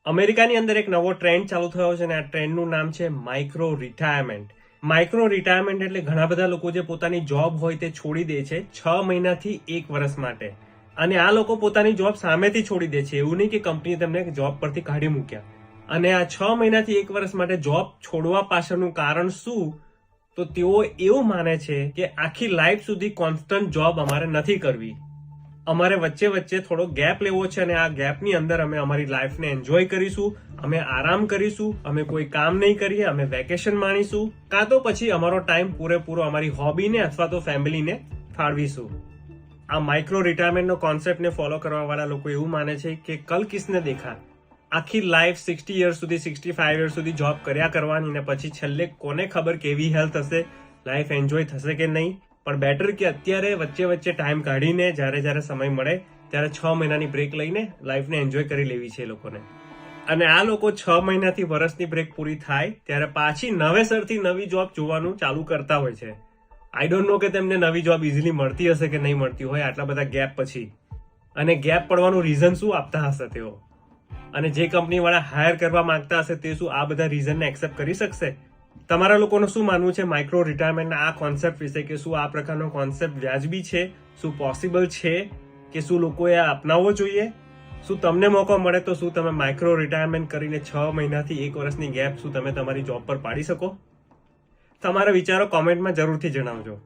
અમેરિકાની અંદર એક નવો ટ્રેન્ડ ચાલુ થયો છે અને આ ટ્રેન્ડનું નામ છે માઇક્રો રિટાયરમેન્ટ. માઇક્રો રિટાયરમેન્ટ એટલે ઘણા બધા લોકો જે પોતાની જોબ હોય તે છોડી દે છે 6 મહિનાથી 1 વર્ષ માટે. અને આ લોકો પોતાની જોબ સામેથી છોડી દે છે, એવું નહીં કે કંપનીએ તેમને જોબ પરથી કાઢી મૂક્યા. અને આ 6 મહિનાથી 1 વર્ષ માટે જોબ છોડવા પાછળનું કારણ શું? તો તેઓ એવું માને છે કે આખી લાઈફ સુધી કોન્સ્ટન્ટ જોબ અમારે નથી કરવી. અમારે વચ્ચે વચ્ચે થોડો ગેપ લેવો છે અને આ ગેપની અંદર અમે અમારી લાઈફને એન્જોય કરીશું, અમે આરામ કરીશું, અમે કોઈ કામ નહીં કરીએ, અમે વેકેશન માણીશું, કાં તો પછી અમારો ટાઈમ પૂરેપૂરો અમારી હોબીને અથવા તો ફેમિલીને ફાળવીશું. આ માઇક્રો રિટાયરમેન્ટનો કોન્સેપ્ટને ફોલો કરવા વાળા લોકો એવું માને છે કે કલ કિસને દેખા, આખી લાઈફ 60 યર્સ સુધી 65 યર્સ સુધી જોબ કર્યા કરવાની ને પછી છેલ્લે કોને ખબર કેવી હેલ્થ હશે, લાઈફ એન્જોય થશે કે નહીં. પણ બેટર કે અત્યારે વચ્ચે વચ્ચે ટાઈમ કાઢીને જ્યારે સમય મળે ત્યારે 6 મહિનાની બ્રેક લઈને લાઈફને એન્જોય કરી લેવી છે લોકોને. અને આ લોકો 6 મહિનાથી વર્ષની બ્રેક પૂરી થાય ત્યારે પાછી નવેસરથી નવી જોબ જોવાનું ચાલુ કરતા હોય છે. આઈ ડોન્ટ નો કે તેમને નવી જોબ ઇઝીલી મળતી હશે કે નહીં મળતી હોય આટલા બધા ગેપ પછી. અને ગેપ પડવાનું રીઝન શું આપતા હશે તેઓ, અને જે કંપની વાળા હાયર કરવા માંગતા હશે તે શું આ બધા રીઝનને એક્સેપ્ટ કરી શકશે? તમારા લોકોનું શું માનવું છે માઇક્રો રિટાયરમેન્ટના આ કોન્સેપ્ટ વિશે, કે શું આ પ્રકારનો કોન્સેપ્ટ વ્યાજબી છે, શું પોસિબલ છે, કે શું લોકોએ આ અપનાવવો જોઈએ? શું તમને મોકો મળે તો શું તમે માઇક્રો રિટાયરમેન્ટ કરીને 6 મહિનાથી 1 વર્ષની ગેપ શું તમે તમારી જોબ પર પાડી શકો? તમારા વિચારો કોમેન્ટમાં જરૂરથી જણાવજો.